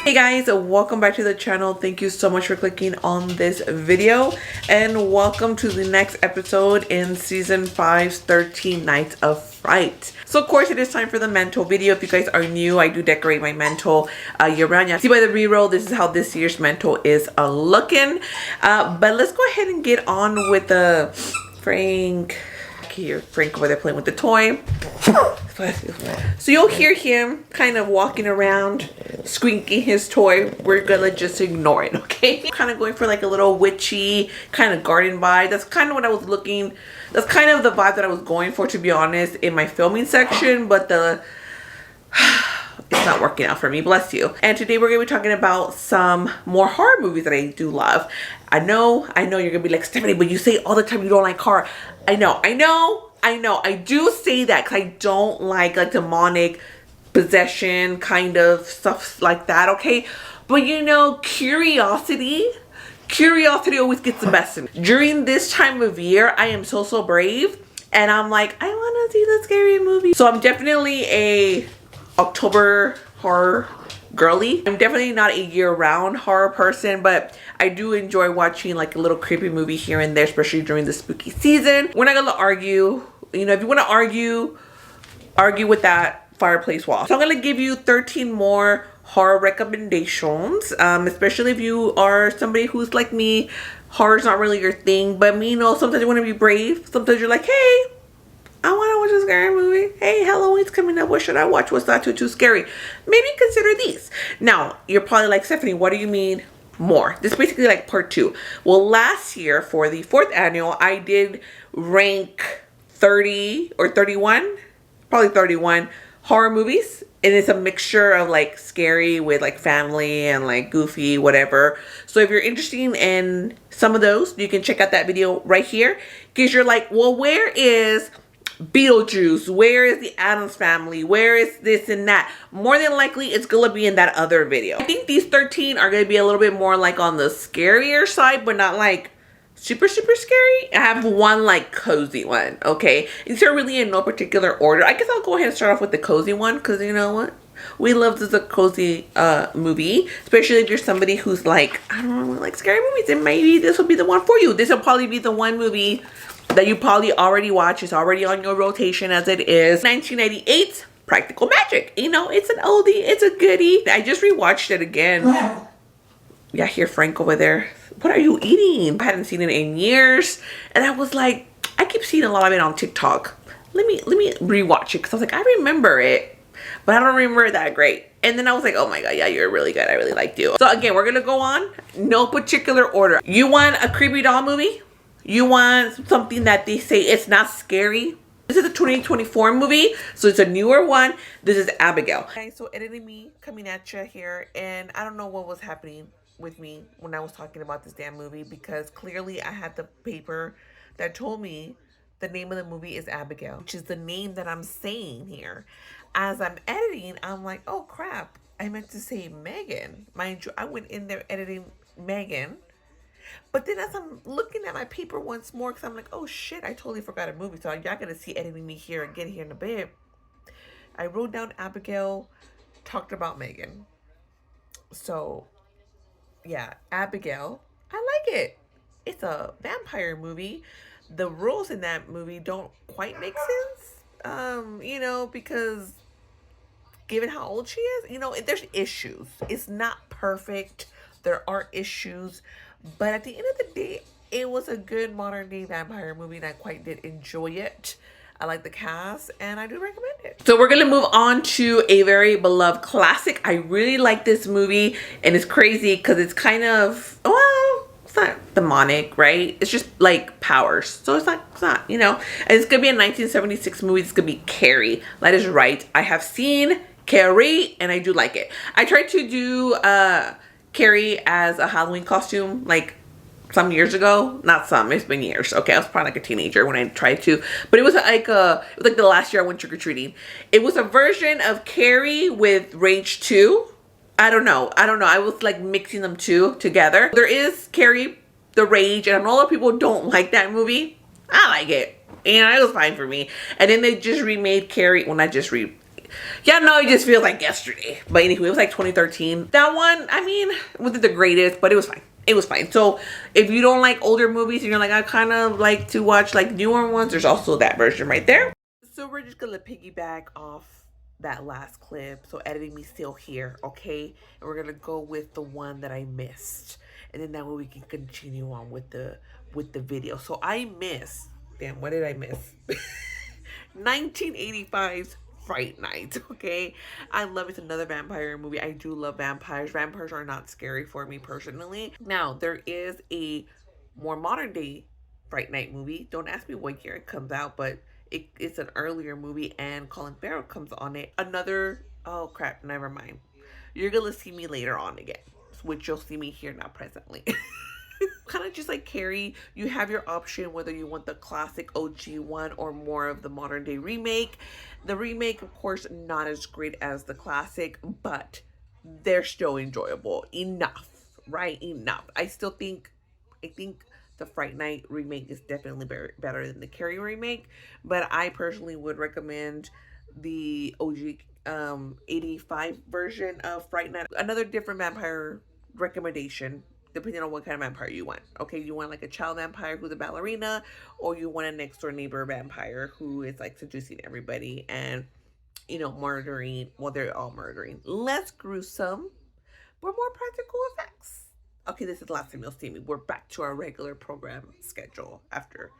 Hey guys, welcome back to the channel. Thank you so much for clicking on this video and welcome to the next episode in season 5's 13 Nights of Fright. So of course it is time for the mental video. If you guys are new, I do decorate my mental year round. You see by the reroll, this is how this year's mental is looking. But let's go ahead and get on with the Frank. Here, Frank over there playing with the toy. So you'll hear him kind of walking around, squeaking his toy. We're gonna just ignore it, okay? Kind of going for like a little witchy kind of garden vibe. That's kind of what I was looking. That's kind of the vibe that I was going for, to be honest, in my filming section. But it's not working out for me, bless you. And today we're gonna be talking about some more horror movies that I do love. I know you're gonna be like, Stephanie, but you say all the time you don't like horror. I know. I do say that because I don't like demonic possession kind of stuff like that, okay? But you know, curiosity always gets the best of me. During this time of year, I am so brave, and I'm like, I want to see the scary movie. So I'm definitely a October horror girly. I'm definitely not a year-round horror person, but I do enjoy watching like a little creepy movie here and there, especially during the spooky season. We're not gonna argue. You know, if you want to argue with that fireplace wall. So I'm gonna give you 13 more horror recommendations, especially if you are somebody who's like me, horror's not really your thing. But me, you know, sometimes you want to be brave. Sometimes you're like, hey, I want to watch a scary movie. Hey, Halloween's coming up. What should I watch? What's not too scary? Maybe consider these. Now, you're probably like, Stephanie, what do you mean more? This is basically like part 2. Well, last year for the 4th annual, I did rank 30 or 31, probably 31 horror movies. And it's a mixture of like scary with like family and like goofy, whatever. So if you're interested in some of those, you can check out that video right here. Because you're like, well, where is Beetlejuice? Where is the Addams Family? Where is this and that? More than likely it's gonna be in that other video. I think these 13 are gonna be a little bit more like on the scarier side, but not like super scary. I have one like cozy one, okay? These are really in no particular order. I guess I'll go ahead and start off with the cozy one, because you know what, we love this a cozy movie, especially if you're somebody who's like, I don't really like scary movies, and maybe this will be the one for you. This will probably be the one movie that you probably already watch. It's already on your rotation as it is. 1998 Practical Magic. You know, it's an oldie, it's a goodie. I just rewatched it again. Yeah, hear Frank over there. What are you eating? I hadn't seen it in years, and I was like, I keep seeing a lot of it on TikTok. Let me rewatch it, because I was like, I remember it, but I don't remember it that great. And then I was like, oh my god, yeah, you're really good. I really liked you. So again, we're gonna go on no particular order. You want a creepy doll movie? You want something that they say it's not scary? This is a 2024 movie, so it's a newer one. This is Abigail. Okay, so editing me coming at you here, and I don't know what was happening with me when I was talking about this damn movie, because clearly I had the paper that told me the name of the movie is Abigail, which is the name that I'm saying here. As I'm editing, I'm like, oh crap, I meant to say Megan. Mind you, I went in there editing Megan. But then as I'm looking at my paper once more, because I'm like, oh shit, I totally forgot a movie. So y'all gonna see editing me here again here in a bit. I wrote down Abigail, talked about Megan. So yeah, Abigail, I like it. It's a vampire movie. The rules in that movie don't quite make sense. You know, because given how old she is, you know, there's issues. It's not perfect. There are issues. But at the end of the day, it was a good modern day vampire movie, and I quite did enjoy it. I like the cast, and I do recommend it. So we're gonna move on to a very beloved classic. I really like this movie, and it's crazy because it's kind of, well, it's not demonic, right? It's just like powers. So it's not, you know. And it's gonna be a 1976 movie. It's gonna be Carrie. That is right. I have seen Carrie, and I do like it. I tried to do Carrie as a Halloween costume like some years ago. Not some, it's been years. Okay, I was probably like a teenager when I tried to, but it was like the last year I went trick-or-treating. It was a version of Carrie with Rage 2. I don't know. I was like mixing them two together. There is Carrie the Rage, and I know a lot of people don't like that movie. I like it, and it was fine for me. And then they just remade Carrie. Well, not just Yeah, no, it just feels like yesterday. But anyway, it was like 2013. That one, I mean, wasn't the greatest, but it was fine. It was fine. So if you don't like older movies and you're like, I kind of like to watch like newer ones, there's also that version right there. So we're just gonna piggyback off that last clip. So editing me still here, okay? And we're gonna go with the one that I missed, and then that way we can continue on with the video. So I missed. Damn, what did I miss? 1985's Fright Night, okay? I love it's another vampire movie. I do love vampires. Vampires are not scary for me personally. Now, there is a more modern day Fright Night movie. Don't ask me what year it comes out, but it's an earlier movie and Colin Farrell comes on it. Another, oh crap, never mind. You're gonna see me later on again, which you'll see me here now presently. Kind of just like Carrie, you have your option whether you want the classic OG one or more of the modern day remake. The remake, of course, not as great as the classic, but they're still enjoyable enough, right? Enough. I think the Fright Night remake is definitely better than the Carrie remake, but I personally would recommend the OG 85 version of Fright Night. Another different vampire recommendation, depending on what kind of vampire you want. Okay, you want like a child vampire who's a ballerina, or you want a next door neighbor vampire who is like seducing everybody and, you know, murdering. Well, they're all murdering. Less gruesome, but more practical effects. Okay, this is the last time you'll see me. We're back to our regular program schedule after.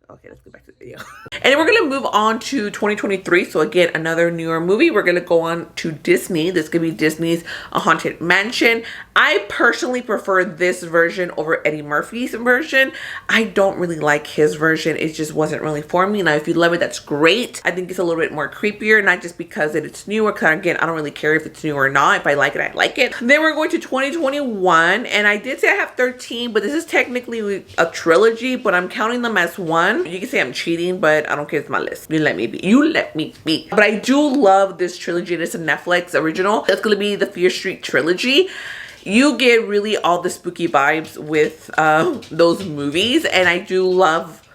Okay, let's go back to the video. And we're going to move on to 2023. So again, another newer movie. We're going to go on to Disney. This could be Disney's A Haunted Mansion. I personally prefer this version over Eddie Murphy's version. I don't really like his version. It just wasn't really for me. Now, if you love it, that's great. I think it's a little bit more creepier, not just because it's newer. Because again, I don't really care if it's new or not. If I like it, I like it. Then we're going to 2021. And I did say I have 13, but this is technically a trilogy, but I'm counting them as one. You can say I'm cheating, but I don't care. It's my list. You let me be. You let me be. But I do love this trilogy. It's a Netflix original. It's going to be the Fear Street trilogy. You get really all the spooky vibes with those movies. And I do love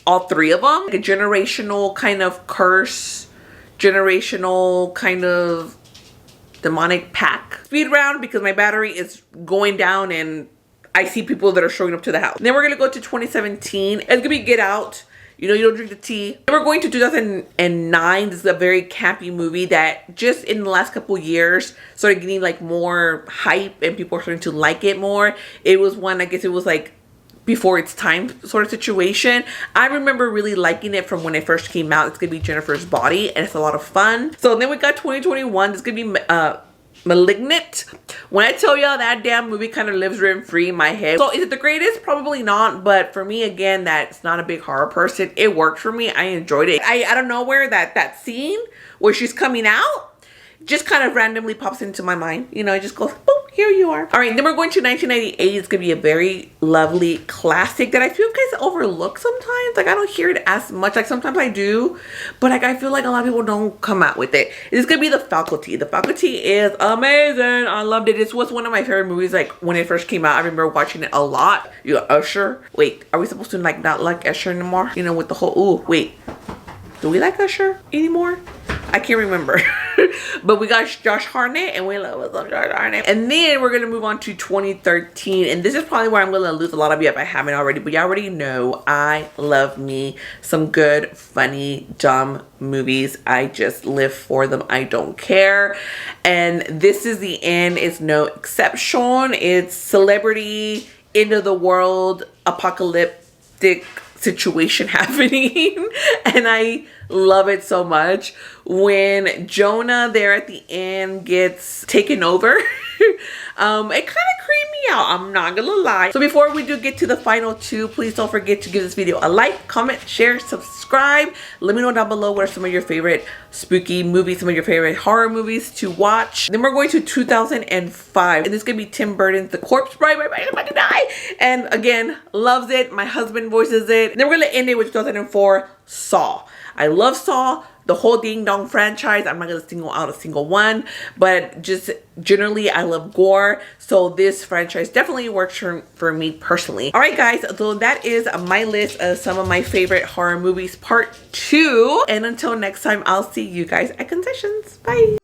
all three of them. Like a generational kind of curse. Generational kind of demonic pack. Speed round because my battery is going down and I see people that are showing up to the house. And then we're going to go to 2017. It's going to be Get Out. You know, you don't drink the tea. Then we're going to 2009. This is a very campy movie that just in the last couple years started getting like more hype and people are starting to like it more. It was one, I guess it was like before its time sort of situation. I remember really liking it from when it first came out. It's going to be Jennifer's Body and it's a lot of fun. So then we got 2021. It's going to be Malignant. When I tell y'all that damn movie kind of lives rent free in my head. So is it the greatest? Probably not, but for me, again, that's not a big horror person. It worked for me. I enjoyed it. I don't know where that scene where she's coming out just kind of randomly pops into my mind. You know, it just goes, boop, here you are. All right, then we're going to 1998. It's gonna be a very lovely classic that I feel guys overlook sometimes. Like I don't hear it as much. Like sometimes I do, but like I feel like a lot of people don't come out with it. It's gonna be The Faculty. The Faculty is amazing. I loved it. This was one of my favorite movies. Like when it first came out, I remember watching it a lot. You got Usher. Wait, are we supposed to like not like Usher anymore? You know, with the whole, ooh, wait. Do we like Usher anymore? I can't remember. But we got Josh Hartnett and we love Josh Hartnett. And then we're going to move on to 2013. And this is probably where I'm going to lose a lot of you if I haven't already. But you already know I love me some good, funny, dumb movies. I just live for them. I don't care. And This Is the End is no exception. It's celebrity, end of the world, apocalyptic situation happening. And I love it so much. When Jonah there at the end gets taken over, it kind of creeped me out, I'm not gonna lie. So before we do get to the final two, please don't forget to give this video a like, comment, share, subscribe. Let me know down below what are some of your favorite spooky movies, some of your favorite horror movies to watch. Then we're going to 2005, and this is gonna be Tim Burton's The Corpse Bride. I'm about to die. And again, loves it. My husband voices it. And then we're gonna end it with 2004 Saw. I love Saw. the whole Ding Dong franchise. I'm not gonna single out a single one, but just generally I love gore, so this franchise definitely works for me personally. All right guys, so that is my list of some of my favorite horror movies part 2, and until next time, I'll see you guys at concessions. Bye.